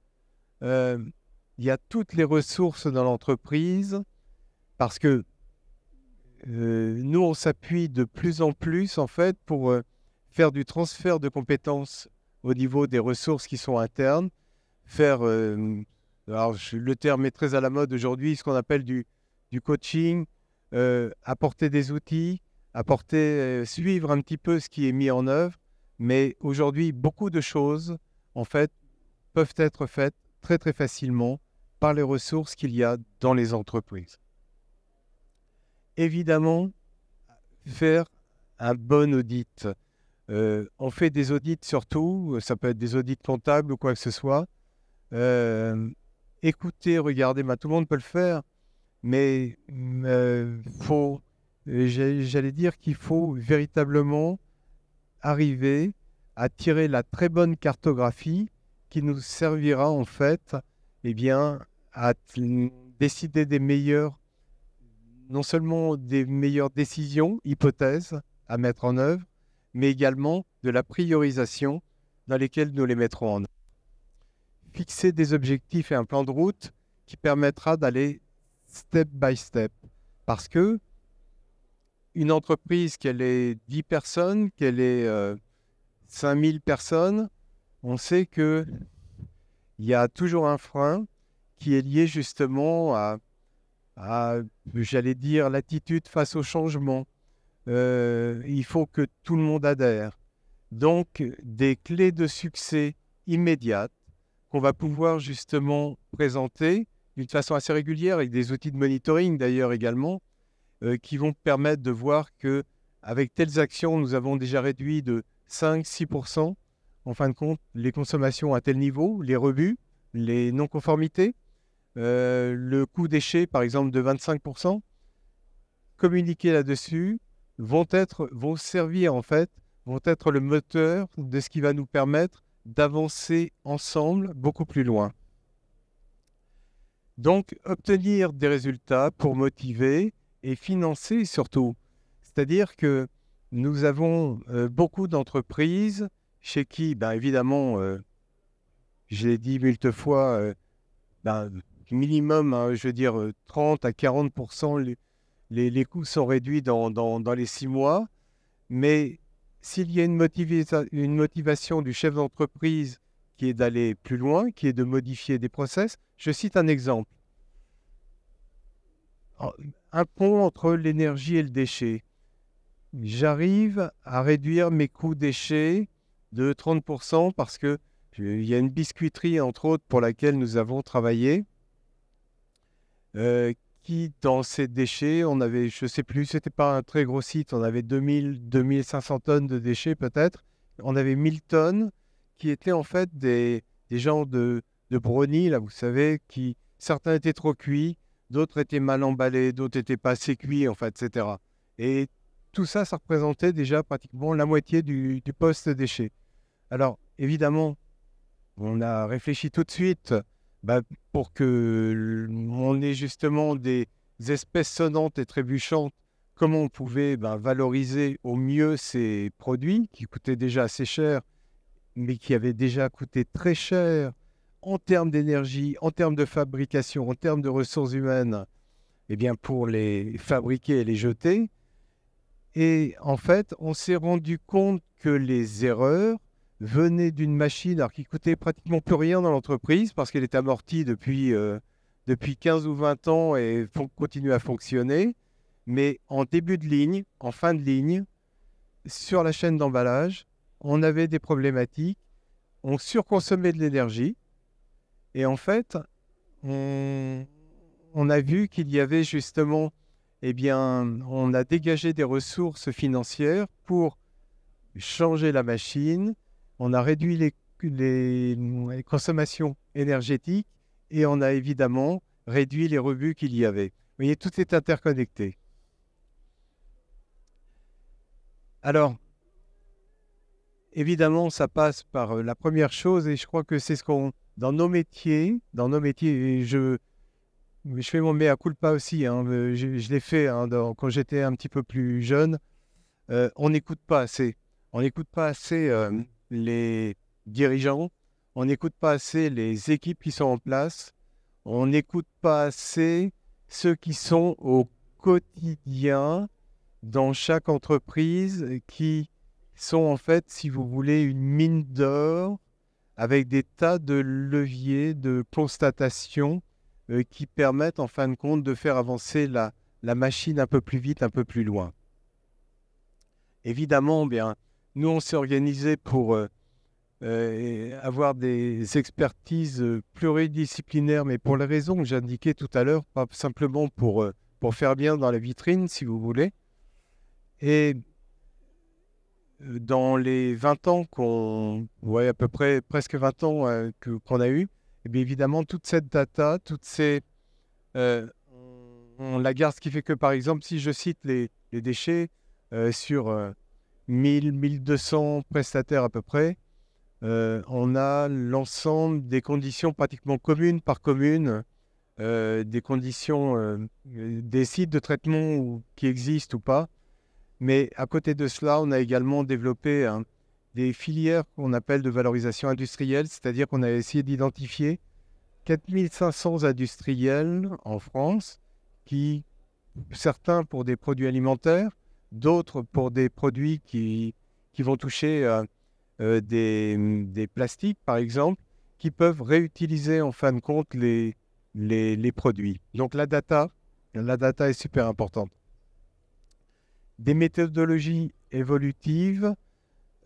il y a toutes les ressources dans l'entreprise, parce que nous, on s'appuie de plus en plus, en fait, pour faire du transfert de compétences au niveau des ressources qui sont internes, faire, alors le terme est très à la mode aujourd'hui, ce qu'on appelle du coaching, apporter des outils, suivre un petit peu ce qui est mis en œuvre. Mais aujourd'hui, beaucoup de choses, en fait, peuvent être faites très, très facilement par les ressources qu'il y a dans les entreprises. Évidemment, faire un bon audit. On fait des audits surtout, ça peut être des audits comptables ou quoi que ce soit. Écoutez, regardez, tout le monde peut le faire, mais j'allais dire qu'il faut véritablement arriver à tirer la très bonne cartographie qui nous servira en fait eh bien, à décider des meilleurs, non seulement des meilleures décisions, hypothèses à mettre en œuvre, mais également de la priorisation dans lesquelles nous les mettrons en œuvre. Fixer des objectifs et un plan de route qui permettra d'aller step by step. Parce que une entreprise, qu'elle ait 10 personnes, qu'elle ait 5000 personnes, on sait qu'il y a toujours un frein qui est lié justement à j'allais dire, l'attitude face au changement. Il faut que tout le monde adhère. Donc, des clés de succès immédiates qu'on va pouvoir justement présenter d'une façon assez régulière, avec des outils de monitoring d'ailleurs également, qui vont permettre de voir que avec telles actions, nous avons déjà réduit de 5-6%, en fin de compte, les consommations à tel niveau, les rebuts, les non-conformités, le coût déchet, par exemple, de 25%, communiquer là-dessus, vont servir, en fait, vont être le moteur de ce qui va nous permettre d'avancer ensemble beaucoup plus loin. Donc, obtenir des résultats pour motiver et financer surtout. C'est-à-dire que nous avons beaucoup d'entreprises chez qui, évidemment, je l'ai dit multiple fois, minimum, je veux dire 30 à 40% les coûts sont réduits dans les 6 mois. Mais s'il y a une motivation du chef d'entreprise qui est d'aller plus loin, qui est de modifier des process, je cite un exemple. Un pont entre l'énergie et le déchet. J'arrive à réduire mes coûts déchets de 30% parce qu'il y a une biscuiterie, entre autres, pour laquelle nous avons travaillé, qui, dans ces déchets, on avait, je ne sais plus, ce n'était pas un très gros site, on avait 2500 tonnes de déchets peut-être. On avait 1000 tonnes qui étaient en fait des genres de brownies, là, vous savez, qui certains étaient trop cuits, d'autres étaient mal emballés, d'autres n'étaient pas assez cuits, en fait, etc. Et tout ça, ça représentait déjà pratiquement la moitié du post-déchet. Alors, évidemment, on a réfléchi tout de suite pour on ait justement des espèces sonnantes et trébuchantes, comment on pouvait valoriser au mieux ces produits qui coûtaient déjà assez cher, mais qui avaient déjà coûté très cher en termes d'énergie, en termes de fabrication, en termes de ressources humaines, eh bien pour les fabriquer et les jeter. Et en fait, on s'est rendu compte que les erreurs venaient d'une machine alors qui coûtait pratiquement plus rien dans l'entreprise parce qu'elle était amortie depuis 15 ou 20 ans et continue à fonctionner. Mais en début de ligne, en fin de ligne, sur la chaîne d'emballage, on avait des problématiques. On surconsommait de l'énergie. Et en fait, on a vu qu'il y avait justement, eh bien, on a dégagé des ressources financières pour changer la machine. On a réduit les consommations énergétiques et on a évidemment réduit les rebuts qu'il y avait. Vous voyez, tout est interconnecté. Alors, évidemment, ça passe par la première chose et je crois que c'est ce qu'on, dans nos métiers, et je fais mon mea culpa aussi, hein, je l'ai fait quand j'étais un petit peu plus jeune, on n'écoute pas assez. On n'écoute pas assez les dirigeants, on n'écoute pas assez les équipes qui sont en place, on n'écoute pas assez ceux qui sont au quotidien dans chaque entreprise, qui sont en fait, si vous voulez, une mine d'or avec des tas de leviers de constatation qui permettent en fin de compte de faire avancer la machine un peu plus vite, un peu plus loin. Évidemment, bien, nous, on s'est organisé pour avoir des expertises pluridisciplinaires, mais pour les raisons que j'indiquais tout à l'heure, pas simplement pour faire bien dans la vitrine, si vous voulez. Et dans les 20 ans à peu près presque 20 ans qu'on a eu, et bien évidemment, toute cette data, on la garde, ce qui fait que, par exemple, si je cite les déchets sur 1200 prestataires à peu près, on a l'ensemble des conditions pratiquement commune par commune, des conditions, des sites de traitement qui existent ou pas. Mais à côté de cela, on a également développé des filières qu'on appelle de valorisation industrielle, c'est-à-dire qu'on a essayé d'identifier 4500 industriels en France, certains pour des produits alimentaires, d'autres pour des produits qui vont toucher des plastiques, par exemple, qui peuvent réutiliser en fin de compte les produits. Donc la data est super importante. Des méthodologies évolutives,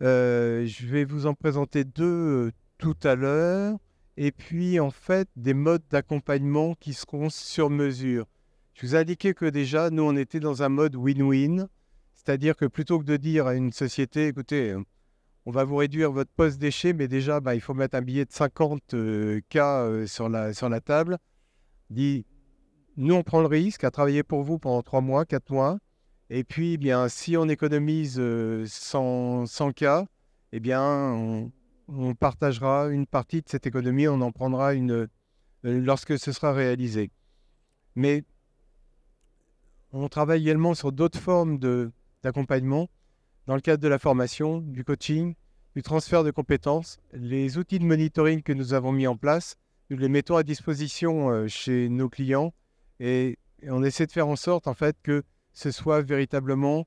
je vais vous en présenter deux tout à l'heure. Et puis, en fait, des modes d'accompagnement qui seront sur mesure. Je vous ai indiqué que déjà, nous, on était dans un mode win-win. C'est-à-dire que plutôt que de dire à une société, écoutez, on va vous réduire votre post-déchet, mais déjà, il faut mettre un billet de 50K sur la table. Dit, nous, on prend le risque à travailler pour vous pendant 3 mois, 4 mois. Et puis, bien, si on économise 100K, eh bien, on partagera une partie de cette économie, on en prendra une lorsque ce sera réalisé. Mais on travaille également sur d'autres formes d'accompagnement dans le cadre de la formation, du coaching, du transfert de compétences. Les outils de monitoring que nous avons mis en place, nous les mettons à disposition chez nos clients et on essaie de faire en sorte en fait que ce soit véritablement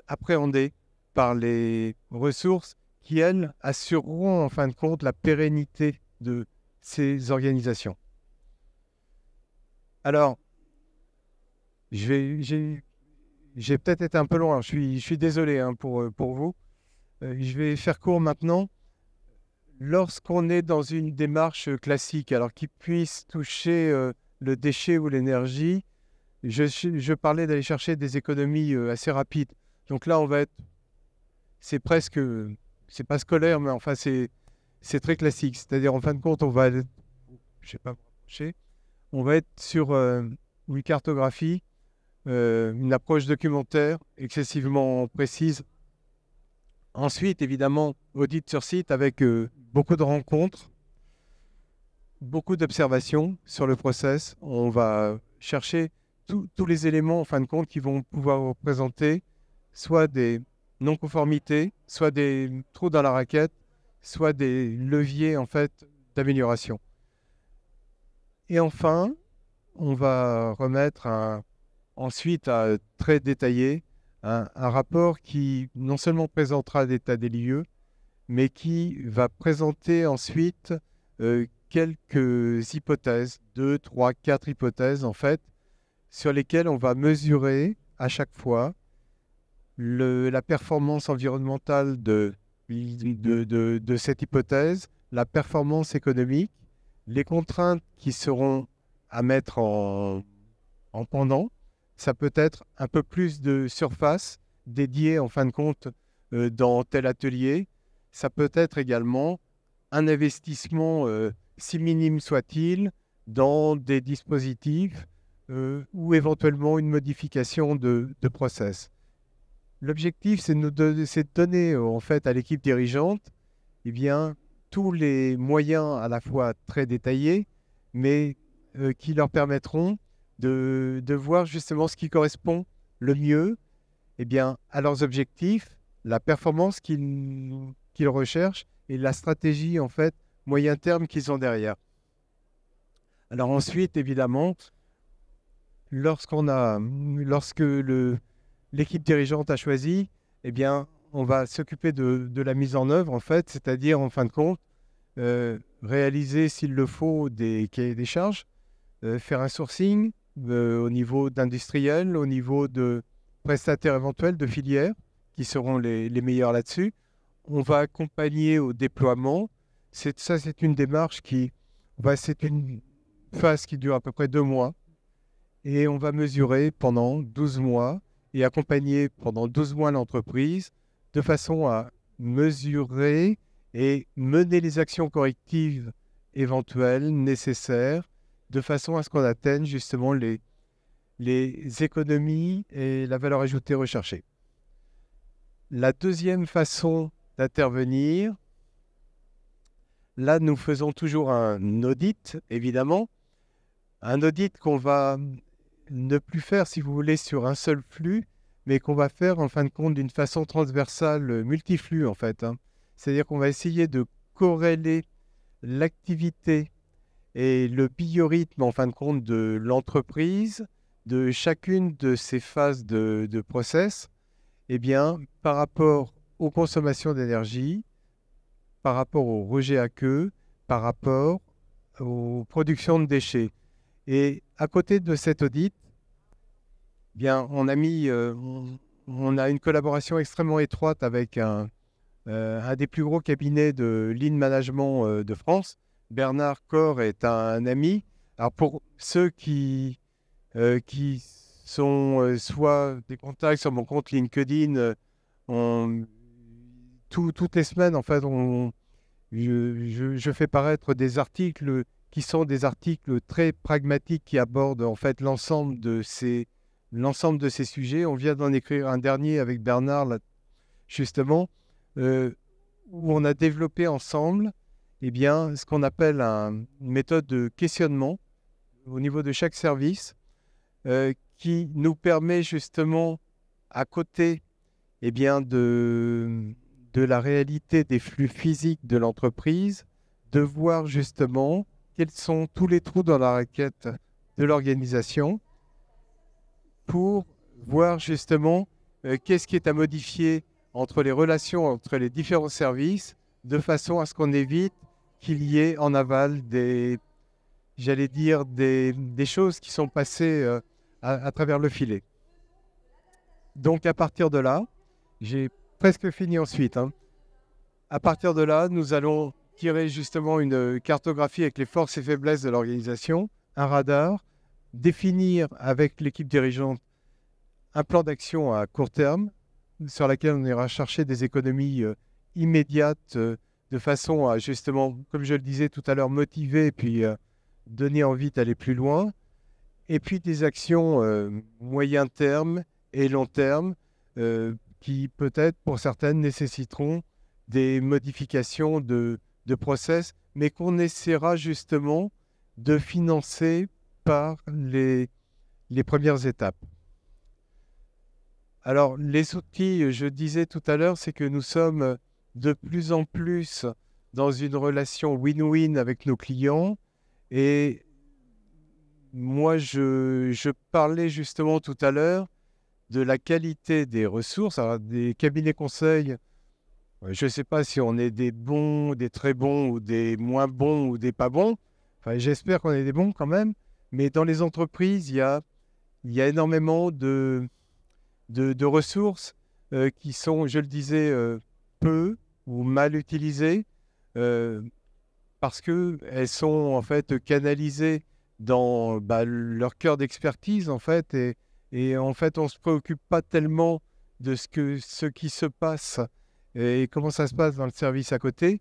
appréhendé par les ressources qui, elles, assureront en fin de compte la pérennité de ces organisations. Alors, j'ai peut-être été un peu loin, je suis désolé hein, pour vous. Je vais faire court maintenant. Lorsqu'on est dans une démarche classique, alors qui puisse toucher le déchet ou l'énergie, je parlais d'aller chercher des économies assez rapides. Donc là, c'est presque, c'est pas scolaire, mais enfin, c'est très classique. C'est-à-dire, en fin de compte, je sais pas, on va être sur une cartographie, une approche documentaire excessivement précise. Ensuite, évidemment, audit sur site avec beaucoup de rencontres, beaucoup d'observations sur le process. On va chercher tous les éléments, en fin de compte, qui vont pouvoir représenter soit des non-conformités, soit des trous dans la raquette, soit des leviers, en fait, d'amélioration. Et enfin, on va remettre ensuite très détaillé un rapport qui non seulement présentera l'état des lieux, mais qui va présenter ensuite quelques hypothèses, 2, 3, 4 hypothèses en fait, sur lesquelles on va mesurer à chaque fois la performance environnementale de cette hypothèse, la performance économique, les contraintes qui seront à mettre en pendant. Ça peut être un peu plus de surface dédiée en fin de compte dans tel atelier. Ça peut être également un investissement, si minime soit-il, dans des dispositifs ou éventuellement une modification de process. L'objectif, c'est de donner en fait à l'équipe dirigeante eh bien, tous les moyens à la fois très détaillés, mais qui leur permettront de voir justement ce qui correspond le mieux eh bien, à leurs objectifs, la performance qu'ils recherchent et la stratégie en fait moyen terme qu'ils ont derrière. Alors ensuite, évidemment, lorsque l'équipe dirigeante a choisi, eh bien, on va s'occuper de la mise en œuvre en fait, c'est-à-dire en fin de compte, réaliser s'il le faut des cahiers des charges, faire un sourcing au niveau d'industriels, au niveau de prestataires éventuels, de filières, qui seront les meilleurs là-dessus. On va accompagner au déploiement. C'est une démarche c'est une phase qui dure à peu près 2 mois. Et on va mesurer pendant 12 mois et accompagner pendant 12 mois l'entreprise de façon à mesurer et mener les actions correctives éventuelles, nécessaires, de façon à ce qu'on atteigne justement les économies et la valeur ajoutée recherchée. La deuxième façon d'intervenir, là nous faisons toujours un audit, évidemment, un audit qu'on va ne plus faire, si vous voulez, sur un seul flux, mais qu'on va faire en fin de compte d'une façon transversale, multiflux en fait. C'est-à-dire qu'on va essayer de corréler l'activité et le biorhythme en fin de compte de l'entreprise, de chacune de ces phases de process, eh bien, par rapport aux consommations d'énergie, par rapport au rejet à queue, par rapport aux productions de déchets. Et à côté de cet audit, eh bien, on a une collaboration extrêmement étroite avec un des plus gros cabinets de lean management de France. Bernard Corr est un ami. Alors pour ceux qui sont soit des contacts sur mon compte LinkedIn, toutes les semaines, en fait, je fais paraître des articles qui sont des articles très pragmatiques qui abordent en fait l'ensemble de ces sujets. On vient d'en écrire un dernier avec Bernard, là, justement, où on a développé ensemble eh bien, ce qu'on appelle une méthode de questionnement au niveau de chaque service qui nous permet justement, à côté eh bien, de la réalité des flux physiques de l'entreprise, de voir justement quels sont tous les trous dans la raquette de l'organisation pour voir justement qu'est-ce qui est à modifier entre les relations entre les différents services, de façon à ce qu'on évite qu'il y ait en aval j'allais dire, des choses qui sont passées à travers le filet. Donc à partir de là, j'ai presque fini ensuite, hein. À partir de là, nous allons tirer justement une cartographie avec les forces et faiblesses de l'organisation, un radar, définir avec l'équipe dirigeante un plan d'action à court terme sur laquelle on ira chercher des économies immédiates de façon à justement, comme je le disais tout à l'heure, motiver et puis donner envie d'aller plus loin. Et puis des actions moyen terme et long terme qui peut-être pour certaines nécessiteront des modifications de process, mais qu'on essaiera justement de financer par les premières étapes. Alors, les outils, je disais tout à l'heure, c'est que nous sommes de plus en plus dans une relation win-win avec nos clients. Et moi, je parlais justement tout à l'heure de la qualité des ressources. Alors, des cabinets conseils, je ne sais pas si on est des bons, des très bons, ou des moins bons, ou des pas bons. Enfin, j'espère qu'on est des bons quand même. Mais dans les entreprises, il y a énormément de ressources qui sont, je le disais, peu ou mal utilisées parce qu'elles sont en fait canalisées dans leur cœur d'expertise en fait et en fait on ne se préoccupe pas tellement de ce qui se passe et comment ça se passe dans le service à côté.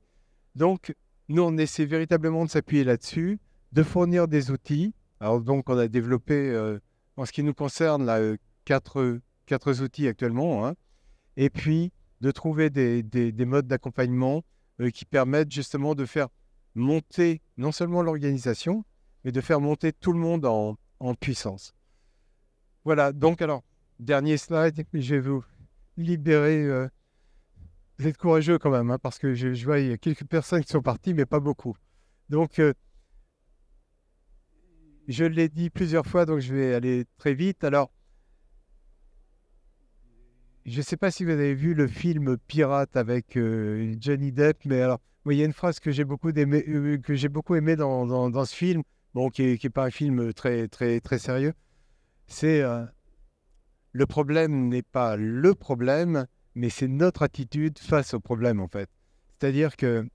Donc nous on essaie véritablement de s'appuyer là-dessus, de fournir des outils. Alors donc on a développé en ce qui nous concerne là, quatre outils actuellement, hein, et puis de trouver des modes d'accompagnement qui permettent justement de faire monter non seulement l'organisation, mais de faire monter tout le monde en puissance. Voilà, donc alors, dernier slide, je vais vous libérer. Vous êtes courageux quand même, hein, parce que je vois il y a quelques personnes qui sont parties, mais pas beaucoup. Donc, je l'ai dit plusieurs fois, donc je vais aller très vite. Alors, je ne sais pas si vous avez vu le film Pirate avec Johnny Depp, mais alors, moi, il y a une phrase que j'ai beaucoup aimé dans ce film, bon, qui est pas un film très, très, très sérieux. C'est le problème n'est pas le problème, mais c'est notre attitude face au problème, en fait. C'est-à-dire que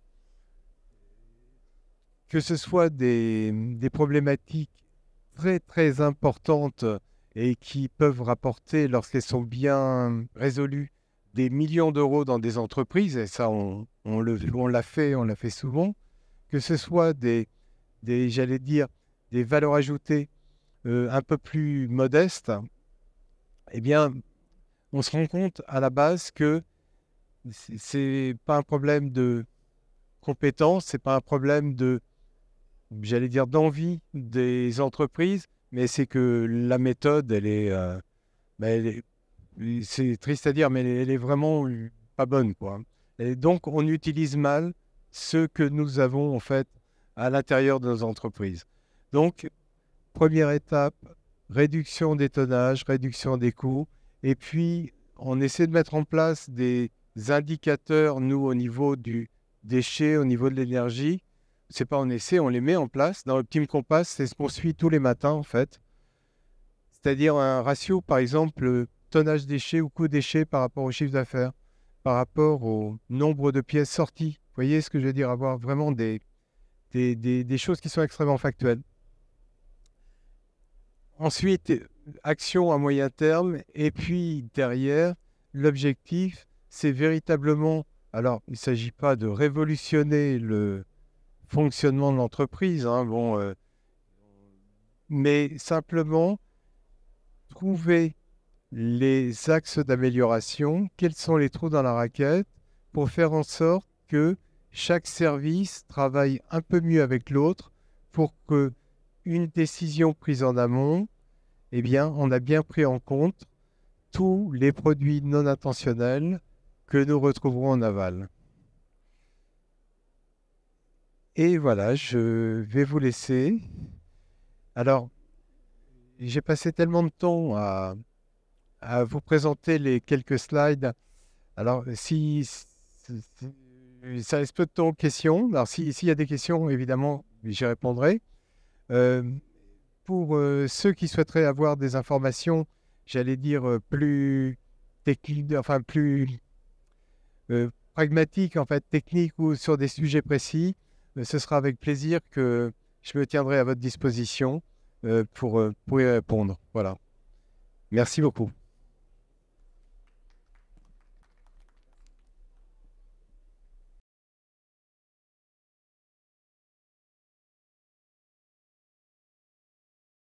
ce soit des problématiques très, très importantes et qui peuvent rapporter, lorsqu'elles sont bien résolues, des millions d'euros dans des entreprises, et ça, on l'a fait souvent, que ce soit j'allais dire, des valeurs ajoutées un peu plus modestes, eh bien, on se rend compte à la base que c'est pas un problème de compétence, c'est pas un problème j'allais dire, d'envie des entreprises, mais c'est que la méthode, c'est triste à dire, mais elle est vraiment pas bonne, quoi. Et donc, on utilise mal ce que nous avons, en fait, à l'intérieur de nos entreprises. Donc, première étape, réduction des tonnages, réduction des coûts, et puis on essaie de mettre en place des indicateurs, nous, au niveau du déchet, au niveau de l'énergie. C'est pas on essaie, on les met en place. Dans Optime Compass, c'est ce qu'on suit tous les matins, en fait. C'est-à-dire un ratio, par exemple, tonnage déchets ou coût déchets par rapport au chiffre d'affaires, par rapport au nombre de pièces sorties. Vous voyez ce que je veux dire? Avoir vraiment des choses qui sont extrêmement factuelles. Ensuite, action à moyen terme. Et puis derrière, l'objectif, c'est véritablement, alors il ne s'agit pas de révolutionner le fonctionnement de l'entreprise, hein, bon, mais simplement trouver les axes d'amélioration, quels sont les trous dans la raquette, pour faire en sorte que chaque service travaille un peu mieux avec l'autre pour que une décision prise en amont, eh bien, on a bien pris en compte tous les produits non intentionnels que nous retrouverons en aval. Et voilà, je vais vous laisser. Alors, j'ai passé tellement de temps à vous présenter les quelques slides. Alors, ça laisse peu de temps aux questions. Alors, s'il y a des questions, évidemment, j'y répondrai. Pour ceux qui souhaiteraient avoir des informations, j'allais dire plus techniques, enfin plus pragmatiques, en fait, techniques ou sur des sujets précis, ce sera avec plaisir que je me tiendrai à votre disposition pour y répondre. Voilà. Merci beaucoup.